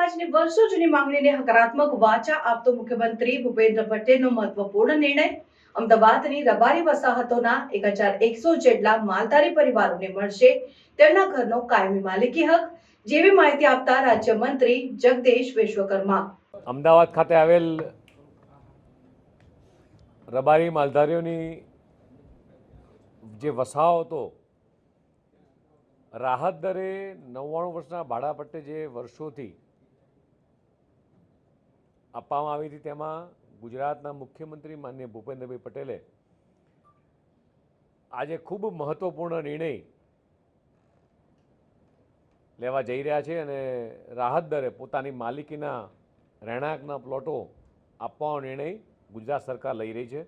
સમાજની વર્ષો જૂની માંગણીને હકારાત્મક વાચા આપતો મુખ્યમંત્રી ભૂપેન્દ્ર પટેલનો મહત્વપૂર્ણ નિર્ણય અમદાવાદની રબારી વસાહતોના 1100 જેટલા માલધારી પરિવારોને મળશે તેમના ઘરનો કાયમી માલિકી હક, જેવી માહિતી આપતા રાજ્યમંત્રી જગદીશ વિશ્વકર્મા. અમદાવાદ ખાતે આવેલ રબારી માલધારીઓની જે વસાહતો રાહત દરે 99 વર્ષના ભાડા પટ્ટે જે વર્ષોથી આપવામાં આવી હતી, તેમાં ગુજરાતના મુખ્યમંત્રી માનનીય ભૂપેન્દ્રભાઈ પટેલે આજે ખૂબ મહત્વપૂર્ણ નિર્ણય લેવા જઈ રહ્યા છે અને રાહત દરે પોતાની માલિકીના રહેણાંકના પ્લોટો આપવાનો નિર્ણય ગુજરાત સરકાર લઈ રહી છે.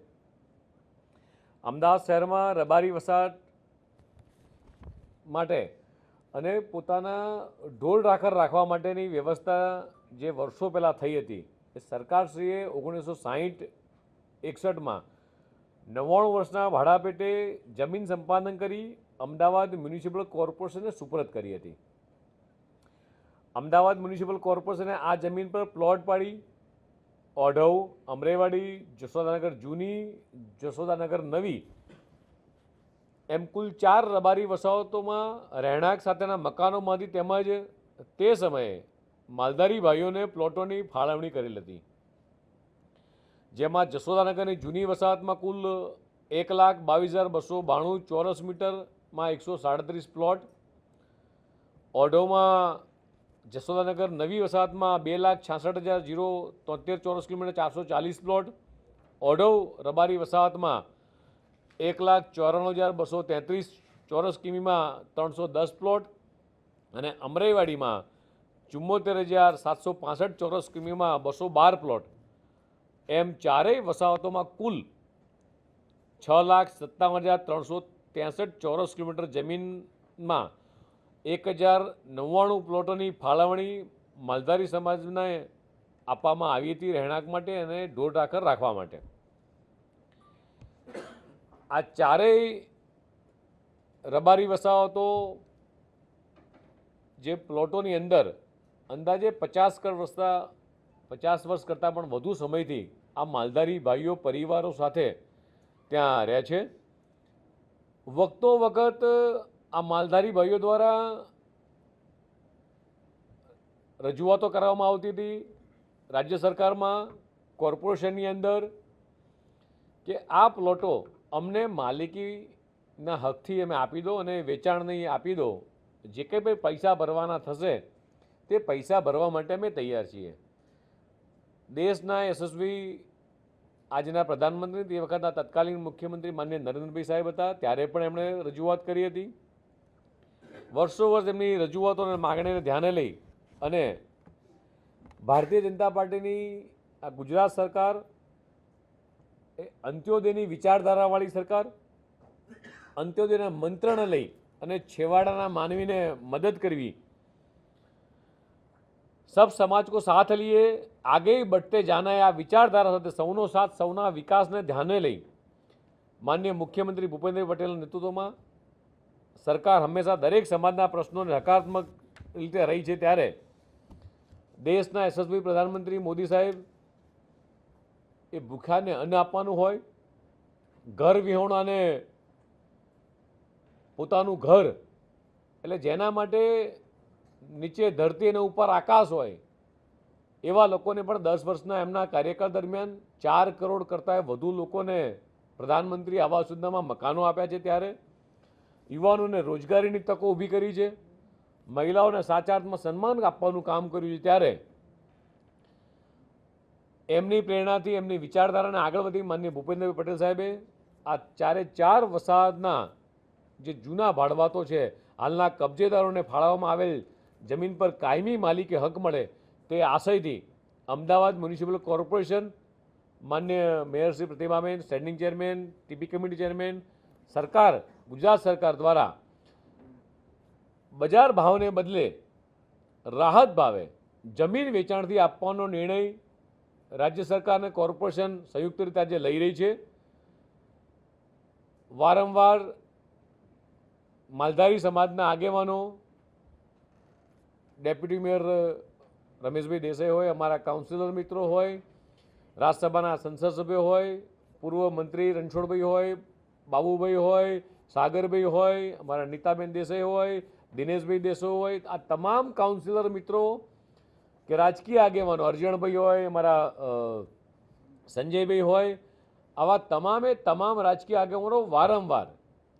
અમદાવાદ શહેરમાં રબારી વસાહત માટે અને પોતાના ઢોર ઢાખર રાખવા માટેની વ્યવસ્થા જે વર્ષો પહેલાં થઈ હતી, એ સરકારશ્રીએ 1960-61માં 99 વર્ષના ભાડા પેટે જમીન સંપાદન કરી અમદાવાદ મ્યુનિસિપલ કોર્પોરેશનને સુપરત કરી હતી. અમદાવાદ મ્યુનિસિપલ કોર્પોરેશને આ જમીન પર પ્લોટ પાડી ઓઢવ, અમરેવાડી, જશોદાનગર જૂની, જશોદાનગર નવી એમ કુલ 4 રબારી વસાહતોમાં રહેણાંક સાથેના મકાનોમાંથી તેમજ તે સમયે માલધારી ભાઈઓને પ્લોટોની ફાળવણી કરેલ હતી, જેમાં જશોદાનગરની જૂની વસાહતમાં કુલ 1,22,292 ચોરસ મીટરમાં 137 પ્લોટ, ઓઢવમાં જશોદાનગર નવી વસાહતમાં 2,66,073 ચોરસ કિલોમીટર 440 પ્લોટ, ઓઢવ રબારી વસાહતમાં 1,94,233 ચોરસ કિમીમાં 310 પ્લોટ અને અમરેવાડીમાં 74,765 ચોરસ કિમીમાં 212 પ્લોટ એમ ચારેય વસાહતોમાં કુલ 6,57,363 ચોરસ કિલોમીટર જમીનમાં 1,099 પ્લોટોની ફાળવણી માલધારી સમાજને આપવામાં આવી હતી રહેણાંક માટે અને ઢોર ઢાખર રાખવા માટે. આ ચારેય રબારી વસાહતો જે પ્લોટોની અંદર અંદાજે 50 વર્ષ કરતાં પણ વધુ સમયથી આ માલધારી ભાઈઓ પરિવારો સાથે ત્યાં રહે છે. વખતો વખત આ માલધારી ભાઈઓ દ્વારા રજૂઆતો કરવામાં આવતી હતી રાજ્ય સરકારમાં, કોર્પોરેશનની અંદર, કે આ પ્લોટો અમને માલિકીના હકથી અમે આપી દો અને વેચાણ નહીં આપી દો, જે કંઈ પણ પૈસા ભરવાના થશે તે પૈસા ભરવા માટે અમે તૈયાર છીએ. દેશના યશસ્વી આજના પ્રધાનમંત્રી, તે વખતના તત્કાલીન મુખ્યમંત્રી માનનીય નરેન્દ્રભાઈ સાહેબ હતા, ત્યારે પણ એમણે રજૂઆત કરી હતી. વર્ષો વર્ષ એમની રજૂઆતો અને માગણીને ધ્યાને લઈ અને ભારતીય જનતા પાર્ટીની આ ગુજરાત સરકાર એ અંત્યોદયની વિચારધારાવાળી સરકાર, અંત્યોદયના મંત્રને લઈ અને છેવાડાના માનવીને મદદ કરવી, સબ સમાજ કો સાથ લીએ આગે बढ़ते जाना है, આ વિચારધારા સાથે સૌનો સાથ સૌના વિકાસને ધ્યાને લઈ માનનીય મુખ્યમંત્રી ભૂપેન્દ્ર પટેલના નેતૃત્વમાં સરકાર હંમેશા દરેક સમાજના પ્રશ્નોને હકારાત્મક રીતે રહી છે. ત્યારે દેશના યશસ્વી પ્રધાનમંત્રી મોદી સાહેબ એ ભૂખ્યાને અન્ન આપવાનું હોય, ઘર વિહોણાને પોતાનું ઘર, એટલે જેના માટે નીચે ધરતી અને ઉપર આકાશ હોય એવા લોકોને પણ 10 વર્ષના એમના કાર્યકાળ દરમિયાન 4 કરોડ કરતાં વધુ લોકોને પ્રધાનમંત્રી આવાસ યોજનામાં મકાનો આપ્યા છે. ત્યારે યુવાનોને રોજગારીની તકો ઊભી કરી છે, મહિલાઓને સાચા અર્થમાં સન્માન આપવાનું કામ કર્યું છે. ત્યારે એમની પ્રેરણાથી, એમની વિચારધારાને આગળ વધી માનનીય ભૂપેન્દ્રભાઈ પટેલ સાહેબે આ 4 વસાહતના જે જૂના ભાડવાતો છે, હાલના કબજેદારોને ફાળવવામાં આવેલ જમીન પર કાયમી માલિકી હક મળે તે આશયથી અમદાવાદ મ્યુનિસિપલ કોર્પોરેશન, માન્ય મેયર શ્રી પ્રતિભાબેન, standing chairman, TP committee chairman, સરકાર, ગુજરાત સરકાર દ્વારા બજાર ભાવને બદલે રાહત ભાવે જમીન વેચાણથી આપવાનો નિર્ણય રાજ્ય સરકાર અને કોર્પોરેશન સંયુક્ત રીતે આજે લઈ રહી છે. વારંવાર માલધારી સમાજના આગેવાનો, ડેપ્યુટી મેયર રમેશભાઈ દેસાઈ હોય, અમારા કાઉન્સિલર મિત્રો હોય, રાજ્યસભાના સંસદ સભ્યો હોય, પૂર્વ મંત્રી રણછોડભાઈ હોય, બાબુભાઈ હોય, સાગરભાઈ હોય, અમારા નીતાબેન દેસાઈ હોય, દિનેશભાઈ દેસાઈ હોય, આ તમામ કાઉન્સિલર મિત્રો કે રાજકીય આગેવાનો અરજણભાઈ હોય, અમારા સંજયભાઈ હોય, આવા તમામ રાજકીય આગેવાનો વારંવાર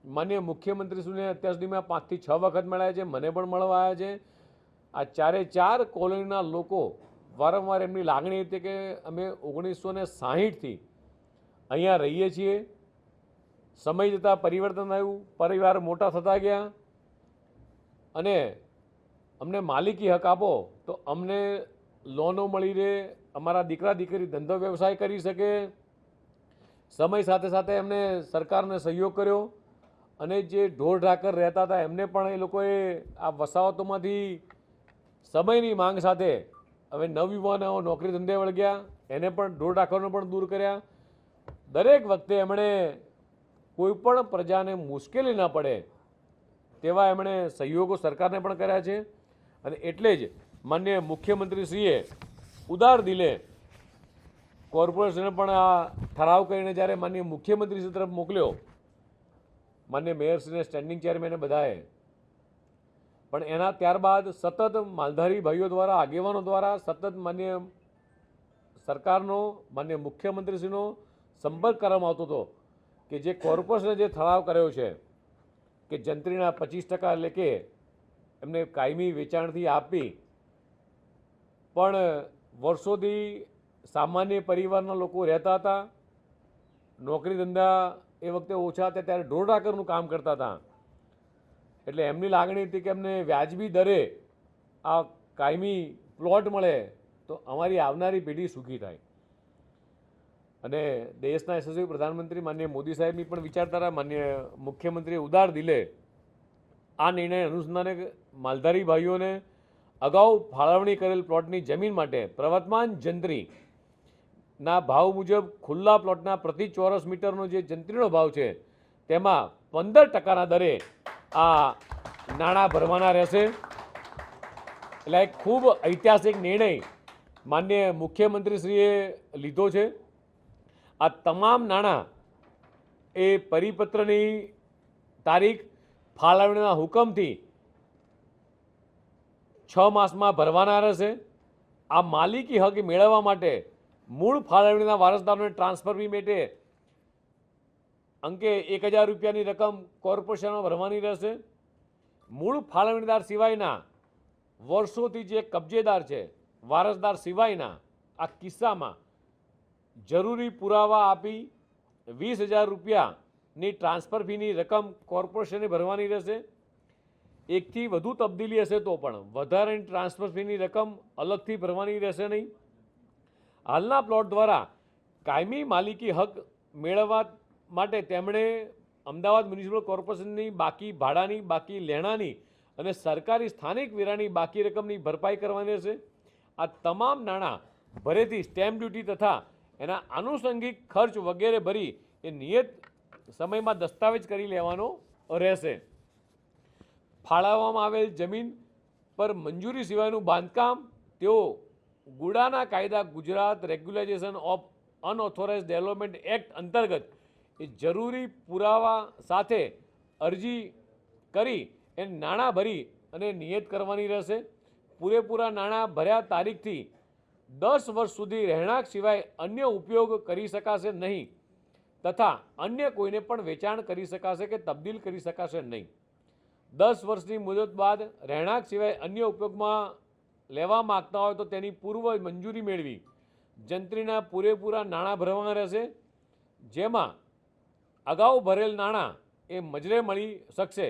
માનનીય મુખ્યમંત્રીશ્રીને અત્યાર સુધીમાં 5 થી 6 વખત મળ્યા છે, મને પણ મળવા આવ્યા છે. આ 4 કોલોનીના લોકો વારંવાર એમની લાગણી હતી કે અમે 1960થી અહીંયા રહીએ છીએ. સમય જતાં પરિવર્તન આવ્યું, પરિવાર મોટા થતા ગયા અને અમને માલિકી હક આપો તો અમને લોનો મળી રહે, અમારા દીકરા દીકરી ધંધો વ્યવસાય કરી શકે. સમય સાથે સાથે એમને સરકારને સહયોગ કર્યો અને જે ઢોર ઢાકર રહેતા હતા એમને પણ એ લોકોએ આ વસાહતોમાંથી સમયની માંગ સાથે હવે નવયુવાનો નોકરી ધંધે વળગ્યા, એને પણ ઢોર ઢાકરને પણ દૂર કર્યા. દરેક વખતે એમણે કોઈપણ પ્રજાને મુશ્કેલી ન પડે તેવા એમણે સહયોગો સરકારને પણ કર્યા છે. અને એટલે જ માનનીય મુખ્યમંત્રીશ્રીએ ઉદાર દિલે કોર્પોરેશને પણ આ ઠરાવ કરીને જ્યારે માનનીય મુખ્યમંત્રીશ્રી તરફ મોકલ્યો, માનનીય મેયરશ્રીને, સ્ટેન્ડિંગ ચેરમેને બધાએ, પણ એના ત્યારબાદ સતત માલધારી ભાઈઓ દ્વારા, આગેવાનો દ્વારા સતત માનનીય સરકારનો, માનનીય મુખ્યમંત્રીશ્રીનો સંપર્ક કરવામાં આવતો હતો કે જે કોર્પોરેશને જે ઠરાવ કર્યો છે કે જંત્રીના 25% એટલે કે એમને કાયમી વેચાણથી આપી, પણ વર્ષોથી સામાન્ય પરિવારના લોકો રહેતા હતા, નોકરી ધંધા એ વખતે ઓછા હતા ત્યારે ઢોર ઢાકરનું કામ કરતા હતા. એટલે એમની લાગણી હતી કે એમને વ્યાજબી દરે આ કાયમી પ્લોટ મળે તો અમારી આવનારી પેઢી સુખી થાય. અને દેશના યશસ્વી પ્રધાનમંત્રી માનનીય મોદી સાહેબની પણ વિચારધારા, માનનીય મુખ્યમંત્રીએ ઉદાર દિલે આ નિર્ણય અનુસંધાને માલધારી ભાઈઓને અગાઉ ફાળવણી કરેલ પ્લોટની જમીન માટે પ્રવર્તમાન જંત્રીના ભાવ મુજબ ખુલ્લા પ્લોટના પ્રતિ ચોરસ મીટરનો જે જંત્રીનો ભાવ છે તેમાં 15%ના દરે આ નાણાં ભરવાના રહેશે. એટલે એક ખૂબ ઐતિહાસિક નિર્ણય માનનીય મુખ્યમંત્રીશ્રીએ લીધો છે. આ તમામ નાણાં એ પરિપત્રની તારીખ, ફાળવણીના હુકમથી 6 માસમાં ભરવાના રહેશે. આ માલિકી હક મેળવવા માટે મૂળ ફાળવણીના વારસદારોને ટ્રાન્સફર ફી માટે અંકે 1000 રૂપિયાની રકમ કોર્પોરેશનમાં ભરવાની રહેશે. મૂળ ફાળવણીદાર સિવાયના વર્ષોથી જે કબજેદાર છે, વારસદાર સિવાયના આ કિસ્સામાં જરૂરી પુરાવા આપી 20,000 રૂપિયાની ટ્રાન્સફર ફીની રકમ કોર્પોરેશને ભરવાની રહેશે. એકથી વધુ તબદીલી હશે તો પણ વધારાની ટ્રાન્સફર ફીની રકમ અલગથી ભરવાની રહેશે નહીં. હાલના પ્લોટ દ્વારા કાયમી માલિકી હક મેળવવા માટે તેમણે અમદાવાદ મ્યુનિસિપલ કોર્પોરેશનની બાકી ભાડાની, બાકી લેણાની અને સરકારી સ્થાનિક વેરાની બાકી રકમની ભરપાઈ કરવાની રહેશે. આ તમામ નાણાં ભરેથી સ્ટેમ્પ ડ્યુટી તથા એના આનુષંગિક ખર્ચ વગેરે ભરી એ નિયત સમયમાં દસ્તાવેજ કરી લેવાનો રહેશે. ફાળવવામાં આવેલ જમીન પર મંજૂરી સિવાયનું બાંધકામ તેઓ ગુડાના કાયદા, Gujarat regularisation of unauthorised development act અંતર્ગત એ જરૂરી પુરાવા સાથે અરજી કરી એ નાણાં ભરી અને નિયત કરવાની રહેશે. પૂરેપૂરા નાણાં ભર્યા તારીખથી 10 વર્ષ સુધી રહેણાંક સિવાય અન્ય ઉપયોગ કરી શકાશે નહીં તથા અન્ય કોઈને પણ વેચાણ કરી શકાશે કે તબદીલ કરી શકાશે નહીં. 10 વર્ષની મુદત બાદ રહેણાંક સિવાય અન્ય ઉપયોગમાં લેવા માગતા હોય તો તેની પૂર્વ મંજૂરી મેળવી જંત્રીના પૂરેપૂરા નાણાં ભરવાના રહેશે. જેમાં અગાઉ ભરેલ નાણાં એ મજરે મળી શકશે.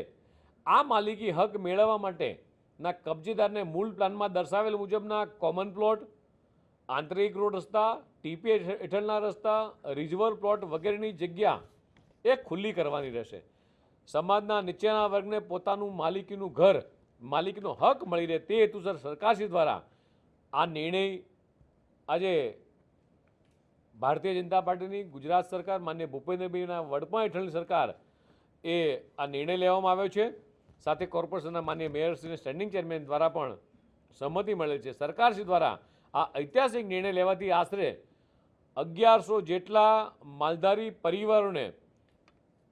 આ માલિકી હક મેળવવા માટેના કબજેદારને મૂળ પ્લાનમાં દર્શાવેલ મુજબના કોમન પ્લોટ, આંતરિક રોડ રસ્તા, ટીપી હેઠળના રસ્તા, રિઝર્વ પ્લોટ વગેરેની જગ્યા એ ખુલ્લી કરવાની રહેશે. સમાજના નીચેના વર્ગને પોતાનું માલિકીનું ઘર, માલિકીનો હક મળી રહે તે હેતુસર સરકારશ્રી દ્વારા આ નિર્ણય આજે ભારતીય જનતા પાર્ટીની ગુજરાત સરકાર, માનનીય ભૂપેન્દ્રભાઈના વડપણ હેઠળની સરકાર એ આ નિર્ણય લેવામાં આવ્યો છે. સાથે કોર્પોરેશનના માનનીય મેયરશ્રી, સ્ટેન્ડિંગ ચેરમેન દ્વારા પણ સંમતિ મળેલ છે. સરકારશ્રી દ્વારા આ ઐતિહાસિક નિર્ણય લેવાથી આશરે 1100 જેટલા માલધારી પરિવારોને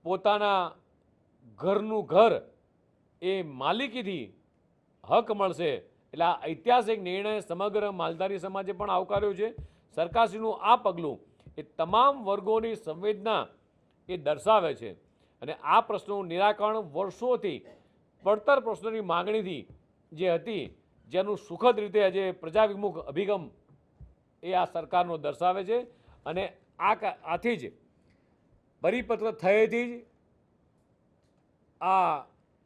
પોતાના ઘરનું ઘર એ માલિકીથી હક મળશે. એટલે આ ઐતિહાસિક નિર્ણય સમગ્ર માલધારી સમાજે પણ આવકાર્યો છે. સરકારશ્રીનું આ પગલું એ તમામ વર્ગોની સંવેદના એ દર્શાવે છે અને આ પ્રશ્નોનું નિરાકરણ વર્ષોથી પડતર પ્રશ્નોની માગણીથી જે હતી, જેનું સુખદ રીતે આજે પ્રજાવિમુખ અભિગમ એ આ સરકારનો દર્શાવે છે અને આથી જ પરિપત્ર થયેથી જ આ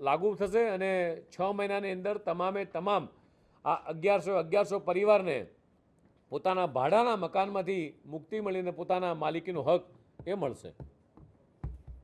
લાગુ થશે અને 6 મહિનાની અંદર તમામે તમામ આ 1100 પરિવારને પોતાના ભાડાના મકાનમાંથી મુક્તિ મળીને પોતાના માલિકીનો હક એ મળશે.